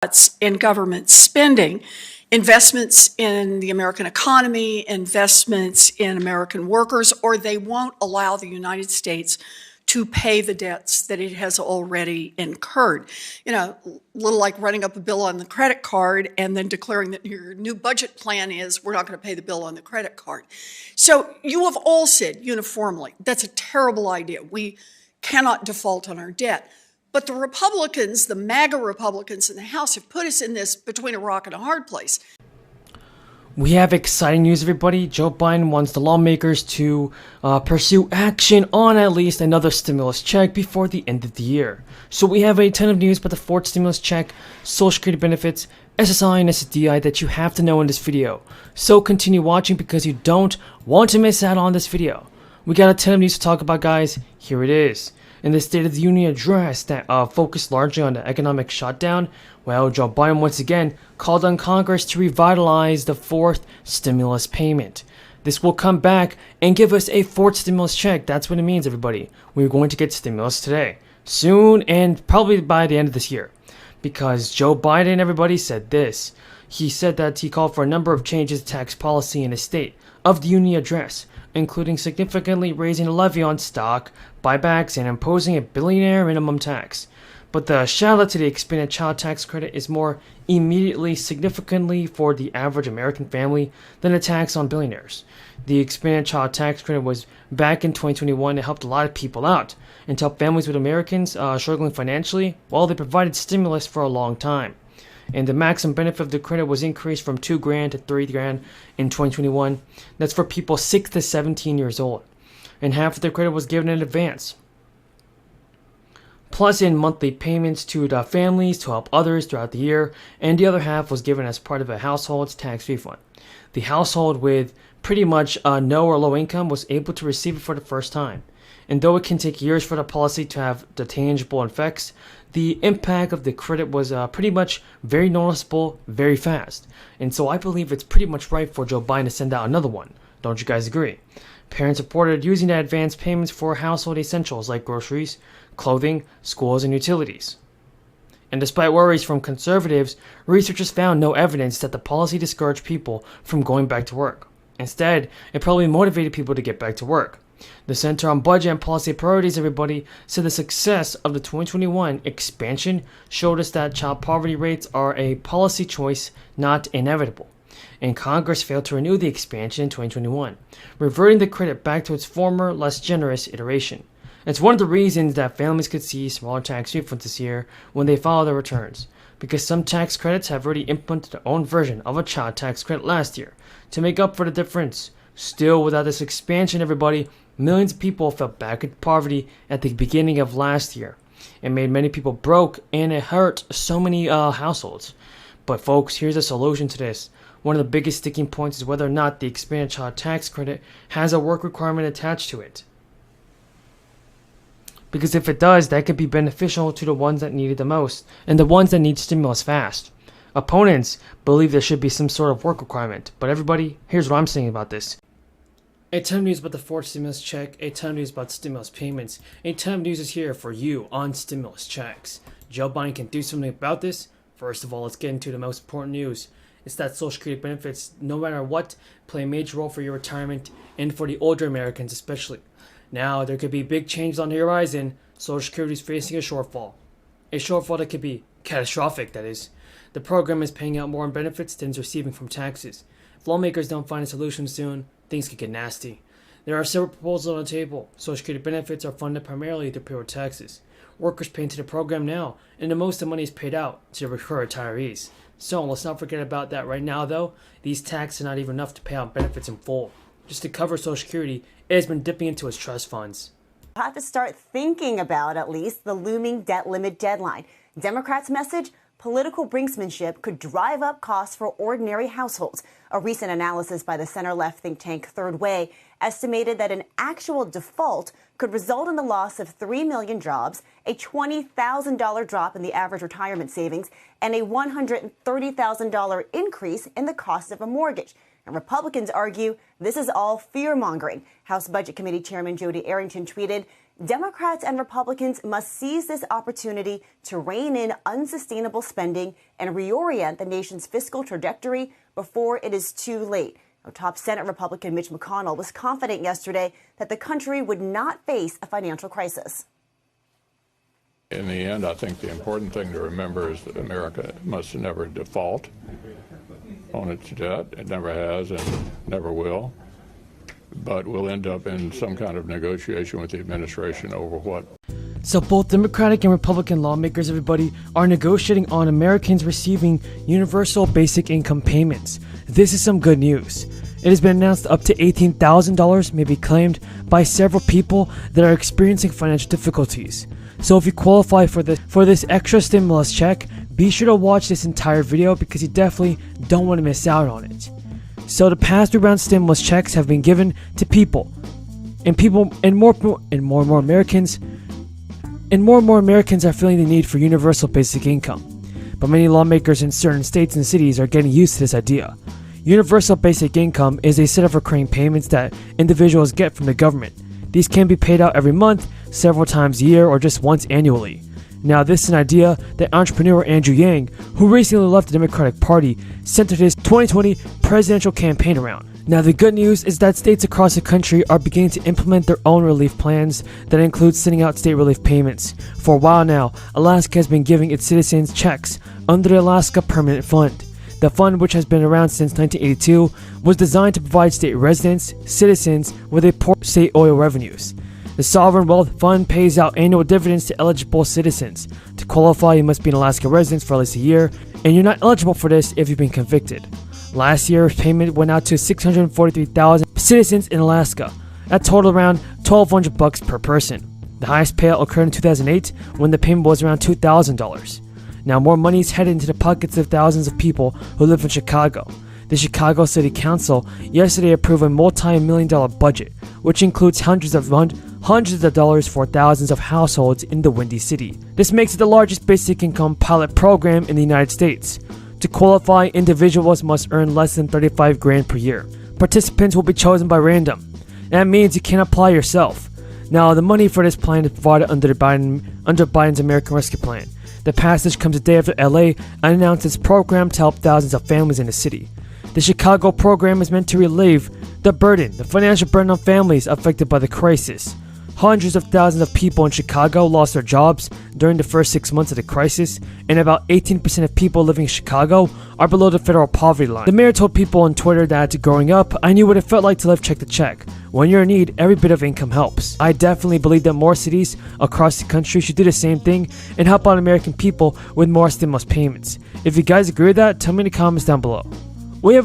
cuts in government spending, investments in the American economy, investments in American workers, or they won't allow the United States to pay the debts that it has already incurred. You know, a little like running up a bill on the credit card and then declaring that your new budget plan is we're not going to pay the bill on the credit card. So you have all said uniformly, that's a terrible idea. We cannot default on our debt. But the Republicans, the MAGA Republicans in the House, have put us in this between a rock and a hard place. We have exciting news, everybody. Joe Biden wants the lawmakers to pursue action on at least another stimulus check before the end of the year. So we have a ton of news about the fourth stimulus check, Social Security benefits, SSI and SSDI that you have to know in this video. So continue watching because you don't want to miss out on this video. We got a ton of news to talk about, guys. Here it is. In the State of the Union address that focused largely on the economic shutdown, well, Joe Biden once again called on Congress to revitalize the fourth stimulus payment. This will come back and give us a fourth stimulus check. That's what it means, everybody. We're going to get stimulus today, soon, and probably by the end of this year. Because Joe Biden, everybody, said this. He said that he called for a number of changes to tax policy in his State of the Union address, including significantly raising the levy on stock buybacks and imposing a billionaire minimum tax. But the shout out to the expanded child tax credit is more immediately significantly for the average American family than a tax on billionaires. The expanded child tax credit was back in 2021. It helped a lot of people out and to help families with Americans struggling financially while they provided stimulus for a long time. And the maximum benefit of the credit was increased from $2,000 to $3,000 in 2021. That's for people 6 to 17 years old. And half of the credit was given in advance, plus in monthly payments to the families to help others throughout the year, and the other half was given as part of a household's tax refund. The household with pretty much no or low income was able to receive it for the first time. And though it can take years for the policy to have the tangible effects, the impact of the credit was pretty much very noticeable, very fast. And so I believe it's pretty much right for Joe Biden to send out another one. Don't you guys agree? Parents reported using the advance payments for household essentials like groceries, clothing, schools, and utilities. And despite worries from conservatives, researchers found no evidence that the policy discouraged people from going back to work. Instead, it probably motivated people to get back to work. The Center on Budget and Policy Priorities, everybody, said the success of the 2021 expansion showed us that child poverty rates are a policy choice, not inevitable. And Congress failed to renew the expansion in 2021, reverting the credit back to its former, less generous iteration. It's one of the reasons that families could see smaller tax refunds this year when they file their returns, because some tax credits have already implemented their own version of a child tax credit last year to make up for the difference. Still, without this expansion, everybody, millions of people fell back into poverty at the beginning of last year. It made many people broke, and it hurt so many households. But folks, here's a solution to this. One of the biggest sticking points is whether or not the expanded child tax credit has a work requirement attached to it. Because if it does, that could be beneficial to the ones that need it the most, and the ones that need stimulus fast. Opponents believe there should be some sort of work requirement, but everybody, here's what I'm saying about this. A ton of news about the fourth stimulus check, a ton of news about stimulus payments, a ton of news is here for you on stimulus checks. Joe Biden can do something about this. First of all, let's get into the most important news. It's that Social Security benefits, no matter what, play a major role for your retirement and for the older Americans especially. Now, there could be big changes on the horizon. Social Security is facing a shortfall. A shortfall that could be catastrophic, that is. The program is paying out more in benefits than it's receiving from taxes. If lawmakers don't find a solution soon, things could get nasty. There are several proposals on the table. Social Security benefits are funded primarily through payroll taxes. Workers pay into the program now, and the most of the money is paid out to retirees. So let's not forget about that right now, though. These taxes are not even enough to pay out benefits in full. Just to cover Social Security, it has been dipping into its trust funds. We'll have to start thinking about, at least, the looming debt limit deadline. Democrats' message? Political brinksmanship could drive up costs for ordinary households. A recent analysis by the center-left think tank Third Way estimated that an actual default could result in the loss of 3 million jobs, a $20,000 drop in the average retirement savings, and a $130,000 increase in the cost of a mortgage. And Republicans argue this is all fear-mongering. House Budget Committee Chairman Jody Arrington tweeted, Democrats and Republicans must seize this opportunity to rein in unsustainable spending and reorient the nation's fiscal trajectory before it is too late. Now, top Senate Republican Mitch McConnell was confident yesterday that the country would not face a financial crisis. In the end, I think the important thing to remember is that America must never default on its debt. It never has and never will. But we'll end up in some kind of negotiation with the administration over what. So both Democratic and Republican lawmakers, everybody, are negotiating on Americans receiving universal basic income payments. This is some good news. It has been announced up to $18,000 may be claimed by several people that are experiencing financial difficulties. So if you qualify for this extra stimulus check, be sure to watch this entire video because you definitely don't want to miss out on it. So the past 3 round stimulus checks have been given to people, and more and more Americans are feeling the need for universal basic income. But many lawmakers in certain states and cities are getting used to this idea. Universal basic income is a set of recurring payments that individuals get from the government. These can be paid out every month, several times a year, or just once annually. Now, this is an idea that entrepreneur Andrew Yang, who recently left the Democratic Party, centered his 2020 presidential campaign around. Now, the good news is that states across the country are beginning to implement their own relief plans that include sending out state relief payments. For a while now, Alaska has been giving its citizens checks under the Alaska Permanent Fund. The fund, which has been around since 1982, was designed to provide state residents, citizens, with a portion of state oil revenues. The Sovereign Wealth Fund pays out annual dividends to eligible citizens. To qualify, you must be an Alaska resident for at least a year, and you're not eligible for this if you've been convicted. Last year's payment went out to 643,000 citizens in Alaska. That totaled around $1,200 per person. The highest payout occurred in 2008 when the payment was around $2,000. Now more money is headed into the pockets of thousands of people who live in Chicago. The Chicago City Council yesterday approved a multi-million-dollar budget, which includes hundreds of dollars for thousands of households in the Windy City. This makes it the largest basic income pilot program in the United States. To qualify, individuals must earn less than $35,000 per year. Participants will be chosen by random. That means you can't apply yourself. Now, the money for this plan is provided under Biden's American Rescue Plan. The passage comes a day after LA announced its program to help thousands of families in the city. The Chicago program is meant to relieve the financial burden on families affected by the crisis. Hundreds of thousands of people in Chicago lost their jobs during the first 6 months of the crisis, and about 18% of people living in Chicago are below the federal poverty line. The mayor told people on Twitter that growing up, I knew what it felt like to live check to check. When you're in need, every bit of income helps. I definitely believe that more cities across the country should do the same thing and help out American people with more stimulus payments. If you guys agree with that, tell me in the comments down below.